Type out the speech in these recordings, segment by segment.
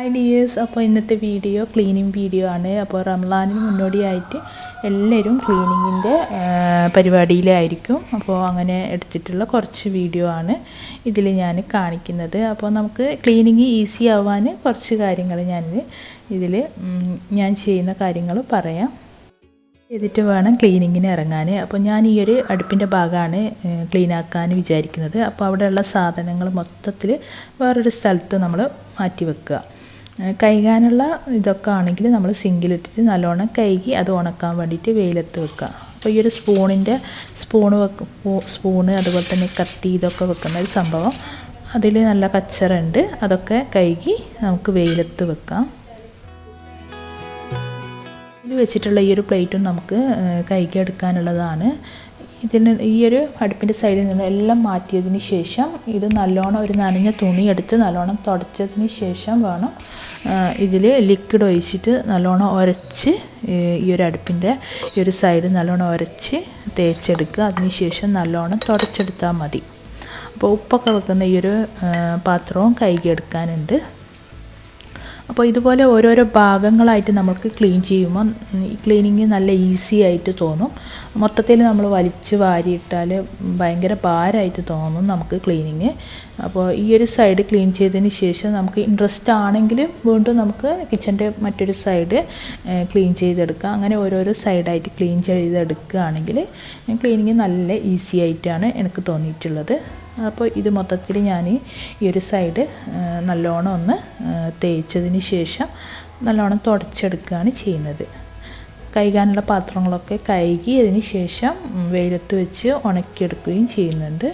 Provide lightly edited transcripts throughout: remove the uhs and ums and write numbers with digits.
Hi dears, അപ്പോൾ ഇന്നത്തെ video cleaning video ആണ്. അപ്പോൾ റംസാനിന് മുന്നോടിയായിട്ട് എല്ലാവരും ക്ലീനിങ്ങിൻ്റെ പരിപാടിയിലായിരിക്കും. അപ്പോൾ അങ്ങനെ എടുത്തിട്ടുള്ള കുറച്ച് വീഡിയോ ആണ് ഇതിൽ ഞാൻ കാണിക്കുന്നത്. അപ്പോൾ നമുക്ക് ക്ലീനിങ് ഈസി ആവാൻ കുറച്ച് കാര്യങ്ങൾ ഞാൻ ചെയ്യുന്ന കാര്യങ്ങൾ പറയാം. ചെയ്തിട്ട് വേണം ക്ലീനിങ്ങിന് ഇറങ്ങാൻ. അപ്പോൾ ഞാൻ ഈ ഒരു അടുപ്പിൻ്റെ ഭാഗമാണ് ക്ലീനാക്കാൻ വിചാരിക്കുന്നത്. അപ്പോൾ അവിടെയുള്ള സാധനങ്ങൾ മൊത്തത്തിൽ വേറൊരു സ്ഥലത്ത് നമ്മൾ മാറ്റി വെക്കുക. കഴുകാനുള്ള ഇതൊക്കെ ആണെങ്കിൽ നമ്മൾ സിങ്കിലിട്ടിട്ട് നല്ലോണം കഴുകി അത് ഉണക്കാൻ വേണ്ടിയിട്ട് വെയിലത്ത് വെക്കുക. അപ്പോൾ ഈ ഒരു സ്പൂണ് അതുപോലെ തന്നെ കത്തി ഇതൊക്കെ വെക്കുന്ന ഒരു സംഭവം, അതിൽ നല്ല കച്ചറുണ്ട്, അതൊക്കെ കഴുകി നമുക്ക് വെയിലത്ത് വെക്കാം. ഇതിൽ വെച്ചിട്ടുള്ള ഈ ഒരു പ്ലേറ്റും നമുക്ക് കഴുകി എടുക്കാനുള്ളതാണ്. ഈ ഒരു അടുപ്പിൻ്റെ സൈഡിൽ നിന്ന് എല്ലാം മാറ്റിയതിന് ശേഷം ഇത് നല്ലോണം ഒരു നനഞ്ഞ തുണി എടുത്ത് നല്ലോണം തുടച്ചതിന് ശേഷം വേണം ഇതിൽ ലിക്വിഡ് ഒഴിച്ചിട്ട് നല്ലോണം ഉരച്ച് ഈ ഒരു അടുപ്പിൻ്റെ ഈ ഒരു സൈഡ് നല്ലോണം ഉരച്ച് തേച്ചെടുക്കുക. അതിന് ശേഷം നല്ലോണം തുടച്ചെടുത്താൽ മതി. അപ്പോൾ ഉപ്പൊക്കെ വെക്കുന്ന ഈ ഒരു പാത്രവും കഴുകിയെടുക്കാനുണ്ട്. അപ്പോൾ ഇതുപോലെ ഓരോരോ ഭാഗങ്ങളായിട്ട് നമുക്ക് ക്ലീൻ ചെയ്യുമ്പോൾ ഈ ക്ലീനിങ് നല്ല ഈസി ആയിട്ട് തോന്നും. മൊത്തത്തിൽ നമ്മൾ വലിച്ച് വാരിയിട്ടാൽ ഭയങ്കര ഭാരമായിട്ട് തോന്നും നമുക്ക് ക്ലീനിങ്. അപ്പോൾ ഈ ഒരു സൈഡ് ക്ലീൻ ചെയ്തതിന് ശേഷം നമുക്ക് ഇൻട്രസ്റ്റ് ആണെങ്കിൽ വീണ്ടും നമുക്ക് കിച്ചൻ്റെ മറ്റൊരു സൈഡ് ക്ലീൻ ചെയ്തെടുക്കാം. അങ്ങനെ ഓരോരോ സൈഡായിട്ട് ക്ലീൻ ചെയ്തെടുക്കുകയാണെങ്കിൽ ക്ലീനിങ് നല്ല ഈസി ആയിട്ടാണ് എനിക്ക് തോന്നിയിട്ടുള്ളത്. അപ്പോൾ ഇത് മൊത്തത്തിൽ ഞാൻ ഈ ഒരു സൈഡ് നല്ലോണം ഒന്ന് തേച്ചതിന് ശേഷം നല്ലോണം തുടച്ചെടുക്കുകയാണ് ചെയ്യുന്നത്. കഴുകാനുള്ള പാത്രങ്ങളൊക്കെ കഴുകി അതിന് ശേഷം വെയിലത്ത് വെച്ച് ഉണക്കിയെടുക്കുകയും ചെയ്യുന്നുണ്ട്.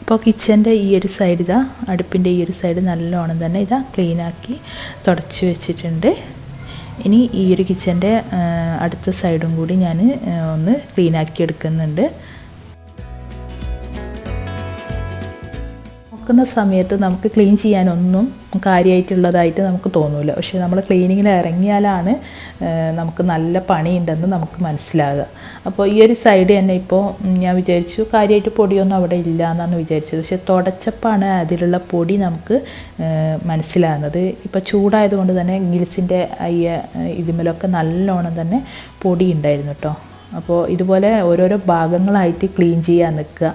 അപ്പോൾ കിച്ചൻ്റെ ഈ ഒരു സൈഡ് അടുപ്പിൻ്റെ ഈ ഒരു സൈഡ് നല്ലോണം തന്നെ ക്ലീനാക്കി തുടച്ച് വെച്ചിട്ടുണ്ട്. ഇനി ഈ ഒരു കിച്ചൻ്റെ അടുത്ത സൈഡും കൂടി ഞാൻ ഒന്ന് ക്ലീനാക്കി എടുക്കുന്നുണ്ട്. നോക്കുന്ന സമയത്ത് നമുക്ക് ക്ലീൻ ചെയ്യാനൊന്നും കാര്യമായിട്ടുള്ളതായിട്ട് നമുക്ക് തോന്നില്ല. പക്ഷേ നമ്മൾ ക്ലീനിങ്ങിൽ ഇറങ്ങിയാലാണ് നമുക്ക് നല്ല പണിയുണ്ടെന്ന് നമുക്ക് മനസ്സിലാകുക. അപ്പോൾ ഈ ഒരു സൈഡ് തന്നെ ഇപ്പോൾ ഞാൻ വിചാരിച്ചു കാര്യമായിട്ട് പൊടിയൊന്നും അവിടെ ഇല്ല എന്നാണ് വിചാരിച്ചത്. പക്ഷേ തുടച്ചപ്പാണ് അതിലുള്ള പൊടി നമുക്ക് മനസ്സിലാകുന്നത്. ഇപ്പോൾ ചൂടായതുകൊണ്ട് തന്നെ ഗിൽസിൻ്റെ ഇതിമേലൊക്കെ നല്ലോണം തന്നെ പൊടി ഉണ്ടായിരുന്നു കേട്ടോ. അപ്പോൾ ഇതുപോലെ ഓരോരോ ഭാഗങ്ങളായിട്ട് ക്ലീൻ ചെയ്യാൻ നിൽക്കുക.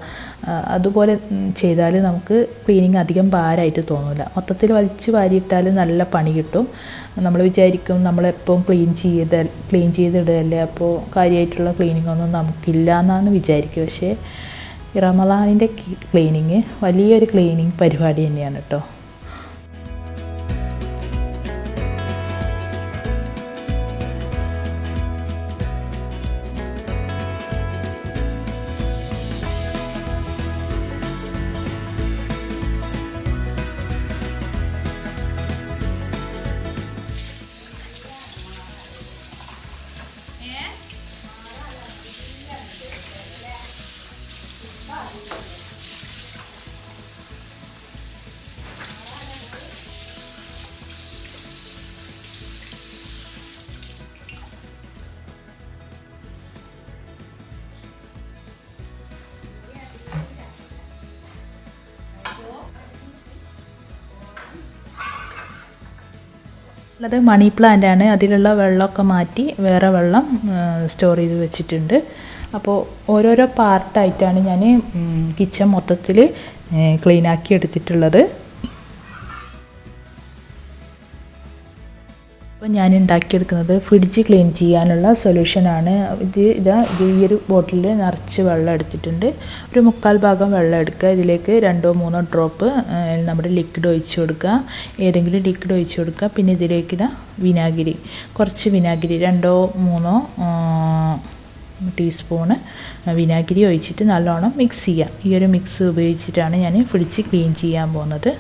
അതുപോലെ ചെയ്താൽ നമുക്ക് ക്ലീനിങ് അധികം ഭാരമായിട്ട് തോന്നില്ല. മൊത്തത്തിൽ വലിച്ച് വാരിയിട്ടാൽ നല്ല പണി കിട്ടും. നമ്മൾ വിചാരിക്കും നമ്മളെപ്പോഴും ക്ലീൻ ചെയ്തിടുകയല്ലേ, അപ്പോൾ കാര്യമായിട്ടുള്ള ക്ലീനിങ് ഒന്നും നമുക്കില്ല എന്നാണ് വിചാരിക്കുക. പക്ഷേ റമദാനിൻ്റെ ക്ലീനിങ് വലിയൊരു ക്ലീനിങ് പരിപാടി തന്നെയാണ് കേട്ടോ. ഉള്ളത് മണി പ്ലാന്റ് ആണ്. അതിലുള്ള വെള്ളമൊക്കെ മാറ്റി വേറെ വെള്ളം സ്റ്റോർ ചെയ്ത് വെച്ചിട്ടുണ്ട്. അപ്പോൾ ഓരോരോ പാർട്ടായിട്ടാണ് ഞാൻ കിച്ചൺ മൊത്തത്തിൽ ക്ലീനാക്കി എടുത്തിട്ടുള്ളത്. അപ്പോൾ ഞാൻ ഉണ്ടാക്കിയെടുക്കുന്നത് ഫ്രിഡ്ജ് ക്ലീൻ ചെയ്യാനുള്ള സൊല്യൂഷനാണ്. ഈ ഒരു ബോട്ടിലിൽ നിറച്ച് വെള്ളം എടുത്തിട്ടുണ്ട്. ഒരു 3/4 ഭാഗം വെള്ളം എടുക്കുക. ഇതിലേക്ക് 2-3 ഡ്രോപ്പ് നമ്മുടെ ലിക്വിഡ് ഒഴിച്ച് കൊടുക്കുക. ഏതെങ്കിലും ലിക്വിഡ് ഒഴിച്ച് കൊടുക്കുക. പിന്നെ ഇതിലേക്ക് കുറച്ച് വിനാഗിരി 2-3 ടീസ്പൂണ് വിനാഗിരി ഒഴിച്ചിട്ട് നല്ലോണം മിക്സ് ചെയ്യാം. ഈ ഒരു മിക്സ് ഉപയോഗിച്ചിട്ടാണ് ഞാൻ ഫ്രിഡ്ജ് ക്ലീൻ ചെയ്യാൻ പോകുന്നത്.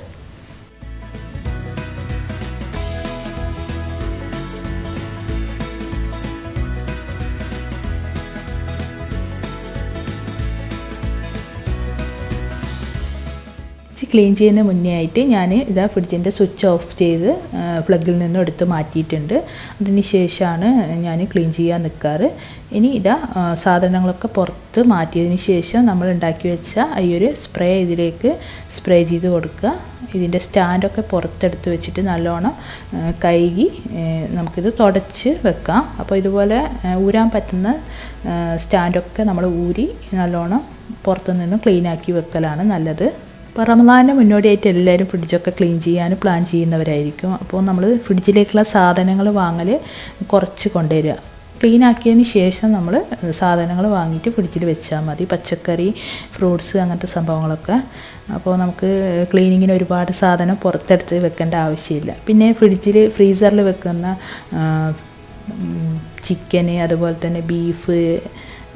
ക്ലീൻ ചെയ്യുന്ന മുന്നേ ആയിട്ട് ഞാൻ ഇതാ ഫ്രിഡ്ജിൻ്റെ സ്വിച്ച് ഓഫ് ചെയ്ത് പ്ലഗിൽ നിന്നും എടുത്ത് മാറ്റിയിട്ടുണ്ട്. അതിന് ശേഷമാണ് ഞാൻ ക്ലീൻ ചെയ്യാൻ നിൽക്കാറ്. ഇനി ഇതാ സാധനങ്ങളൊക്കെ പുറത്ത് മാറ്റിയതിന് ശേഷം നമ്മൾ ഉണ്ടാക്കി വെച്ച ഈ ഒരു സ്പ്രേ ഇതിലേക്ക് സ്പ്രേ ചെയ്ത് കൊടുക്കുക. ഇതിൻ്റെ സ്റ്റാൻഡൊക്കെ പുറത്തെടുത്ത് വെച്ചിട്ട് നല്ലോണം കഴുകി നമുക്കിത് തുടച്ച് വെക്കാം. അപ്പോൾ ഇതുപോലെ ഊരാൻ പറ്റുന്ന സ്റ്റാൻഡൊക്കെ നമ്മൾ ഊരി നല്ലോണം പുറത്തുനിന്ന് ക്ലീനാക്കി വെക്കലാണ് നല്ലത്. അപ്പോൾ റമദാനിന് മുന്നോടിയായിട്ട് എല്ലാവരും ഫ്രിഡ്ജൊക്കെ ക്ലീൻ ചെയ്യാൻ പ്ലാൻ ചെയ്യുന്നവരായിരിക്കും. അപ്പോൾ നമ്മൾ ഫ്രിഡ്ജിലേക്കുള്ള സാധനങ്ങൾ വാങ്ങൽ കുറച്ച് കൊണ്ടുവരിക. ക്ലീൻ ആക്കിയതിന് ശേഷം നമ്മൾ സാധനങ്ങൾ വാങ്ങിയിട്ട് ഫ്രിഡ്ജിൽ വെച്ചാൽ മതി. പച്ചക്കറി, ഫ്രൂട്ട്സ് അങ്ങനത്തെ സംഭവങ്ങളൊക്കെ. അപ്പോൾ നമുക്ക് ക്ലീനിങ്ങിന് ഒരുപാട് സാധനം പുറത്തെടുത്ത് വെക്കേണ്ട ആവശ്യമില്ല. പിന്നെ ഫ്രീസറിൽ വെക്കുന്ന ചിക്കന്, അതുപോലെ തന്നെ ബീഫ്,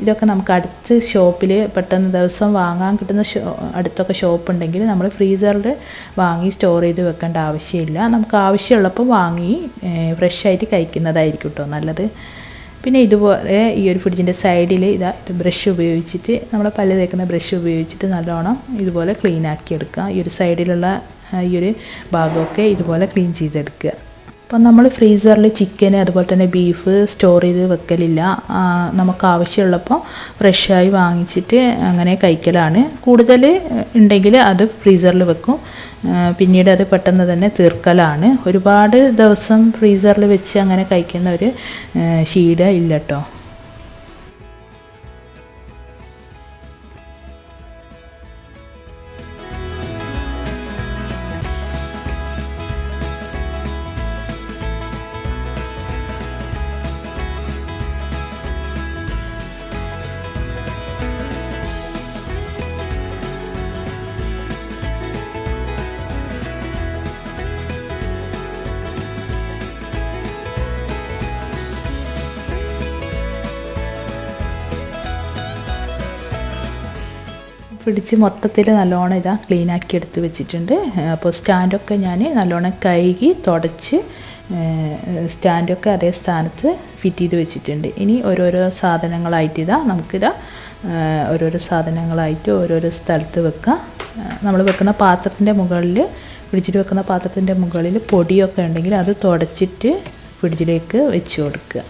ഇതൊക്കെ നമുക്ക് അടുത്ത് ഷോപ്പിൽ പെട്ടെന്ന് ദിവസം വാങ്ങാൻ കിട്ടുന്ന അടുത്തൊക്കെ ഷോപ്പ് ഉണ്ടെങ്കിൽ നമ്മൾ ഫ്രീസറിൽ വാങ്ങി സ്റ്റോർ ചെയ്ത് വെക്കേണ്ട ആവശ്യമില്ല. നമുക്ക് ആവശ്യമുള്ളപ്പോൾ വാങ്ങി ഫ്രഷായിട്ട് കഴിക്കുന്നതായിരിക്കും കേട്ടോ നല്ലത്. പിന്നെ ഇതുപോലെ ഈ ഒരു ഫ്രിഡ്ജിൻ്റെ സൈഡിൽ ബ്രഷ് ഉപയോഗിച്ചിട്ട്, നമ്മൾ പല്ല് തേക്കുന്ന ബ്രഷ് ഉപയോഗിച്ചിട്ട് നല്ലോണം ഇതുപോലെ ക്ലീൻ ആക്കി എടുക്കുക. ഈ ഒരു സൈഡിലുള്ള ഈ ഒരു ഭാഗമൊക്കെ ഇതുപോലെ ക്ലീൻ ചെയ്തെടുക്കുക. അപ്പം നമ്മൾ ഫ്രീസറിൽ ചിക്കന്, അതുപോലെ തന്നെ ബീഫ് സ്റ്റോർ ചെയ്ത് വെക്കലില്ല. നമുക്ക് ആവശ്യമുള്ളപ്പോൾ ഫ്രഷായി വാങ്ങിച്ചിട്ട് അങ്ങനെ കഴിക്കലാണ്. കൂടുതൽ ഉണ്ടെങ്കിൽ അത് ഫ്രീസറിൽ വെക്കും. പിന്നീട് അത് പെട്ടെന്ന് തന്നെ തീർക്കലാണ്. ഒരുപാട് ദിവസം ഫ്രീസറിൽ വെച്ച് അങ്ങനെ കഴിക്കുന്ന ഒരു ശീലം ഇല്ല കേട്ടോ. ഫ്രിഡ്ജ് മൊത്തത്തിൽ നല്ലോണം ക്ലീനാക്കി എടുത്ത് വെച്ചിട്ടുണ്ട്. അപ്പോൾ സ്റ്റാൻഡൊക്കെ ഞാൻ നല്ലോണം കഴുകി തുടച്ച് സ്റ്റാൻഡൊക്കെ അതേ സ്ഥാനത്ത് ഫിറ്റ് ചെയ്ത് വെച്ചിട്ടുണ്ട്. ഇനി ഓരോരോ സാധനങ്ങളായിട്ട് ഓരോരോ സാധനങ്ങളായിട്ട് ഓരോരോ സ്ഥലത്ത് വെക്കുക. നമ്മൾ വെക്കുന്ന പാത്രത്തിൻ്റെ മുകളിൽ, ഫ്രിഡ്ജിൽ വെക്കുന്ന പാത്രത്തിൻ്റെ മുകളിൽ പൊടിയൊക്കെ ഉണ്ടെങ്കിൽ അത് തുടച്ചിട്ട് ഫ്രിഡ്ജിലേക്ക് വെച്ച് കൊടുക്കുക.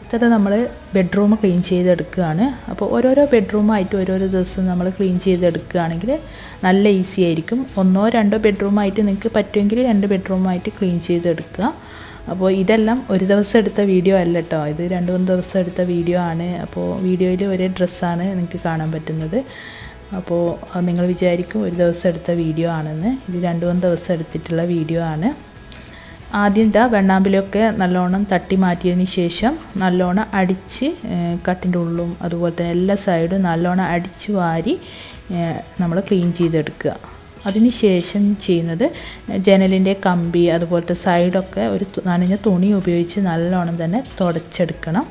അടുത്തത് നമ്മൾ ബെഡ്റൂം ക്ലീൻ ചെയ്തെടുക്കുകയാണ്. അപ്പോൾ ഓരോരോ ബെഡ്റൂമായിട്ട് ഓരോരോ ദിവസം നമ്മൾ ക്ലീൻ ചെയ്തെടുക്കുകയാണെങ്കിൽ നല്ല ഈസി ആയിരിക്കും. 1-2 ബെഡ്റൂമായിട്ട് നിങ്ങൾക്ക് പറ്റുമെങ്കിൽ 2 ബെഡ്റൂമായിട്ട് ക്ലീൻ ചെയ്തെടുക്കുക. അപ്പോൾ ഇതെല്ലാം ഒരു ദിവസം എടുത്ത വീഡിയോ അല്ല കേട്ടോ, ഇത് 2-3 ദിവസം എടുത്ത വീഡിയോ ആണ്. അപ്പോൾ വീഡിയോയിൽ ഒരേ ഡ്രസ്സാണ് നിങ്ങൾക്ക് കാണാൻ പറ്റുന്നത്. അപ്പോൾ നിങ്ങൾ വിചാരിക്കും ഒരു ദിവസം എടുത്ത വീഡിയോ ആണെന്ന്. ഇത് 2-3 ദിവസം എടുത്തിട്ടുള്ള വീഡിയോ ആണ്. ആദ്യം വെണ്ണാമ്പിലൊക്കെ നല്ലോണം തട്ടി മാറ്റിയതിന് ശേഷം നല്ലോണം അടിച്ച് കട്ടിൻ്റെ ഉള്ളും അതുപോലെ തന്നെ എല്ലാ സൈഡും നല്ലോണം അടിച്ച് വാരി നമ്മൾ ക്ലീൻ ചെയ്തെടുക്കുക. അതിന് ശേഷം ചെയ്യുന്നത് ജനലിൻ്റെ കമ്പി അതുപോലത്തെ സൈഡൊക്കെ ഒരു നനഞ്ഞ തുണി ഉപയോഗിച്ച് നല്ലോണം തന്നെ തുടച്ചെടുക്കണം.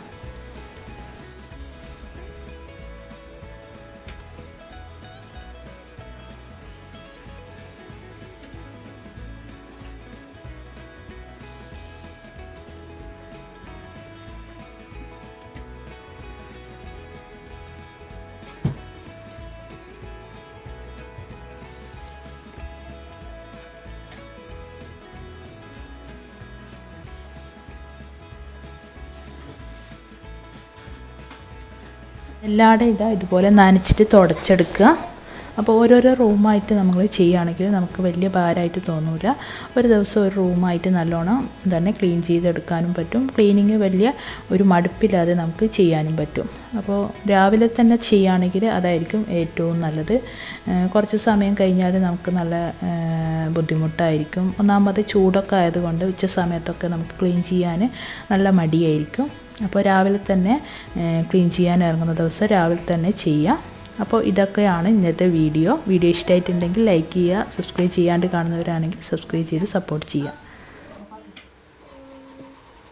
എല്ലാവരുടെയും ഇതുപോലെ നനച്ചിട്ട് തുടച്ചെടുക്കുക. അപ്പോൾ ഓരോരോ റൂമായിട്ട് നമ്മൾ ചെയ്യുകയാണെങ്കിൽ നമുക്ക് വലിയ ഭാരമായിട്ട് തോന്നില്ല. ഒരു ദിവസം ഒരു റൂമായിട്ട് നല്ലോണം തന്നെ ക്ലീൻ ചെയ്തെടുക്കാനും പറ്റും. ക്ലീനിങ് വലിയ ഒരു മടുപ്പില്ലാതെ നമുക്ക് ചെയ്യാനും പറ്റും. അപ്പോൾ രാവിലെ തന്നെ ചെയ്യുകയാണെങ്കിൽ അതായിരിക്കും ഏറ്റവും നല്ലത്. കുറച്ച് സമയം കഴിഞ്ഞാൽ നമുക്ക് നല്ല ബുദ്ധിമുട്ടായിരിക്കും. ഒന്നാമത് ചൂടൊക്കെ ആയതുകൊണ്ട് ഉച്ച സമയത്തൊക്കെ നമുക്ക് ക്ലീൻ ചെയ്യാൻ നല്ല മടിയായിരിക്കും. അപ്പോൾ രാവിലെ തന്നെ ക്ലീൻ ചെയ്യാൻ ഇറങ്ങുന്ന ദിവസം രാവിലെ തന്നെ ചെയ്യാം. അപ്പോൾ ഇതൊക്കെയാണ് ഇന്നത്തെ വീഡിയോ. ഇഷ്ടമായിട്ടുണ്ടെങ്കിൽ ലൈക്ക് ചെയ്യുക. സബ്സ്ക്രൈബ് ചെയ്യാണ്ട് കാണുന്നവരാണെങ്കിൽ സബ്സ്ക്രൈബ് ചെയ്ത് സപ്പോർട്ട് ചെയ്യുക.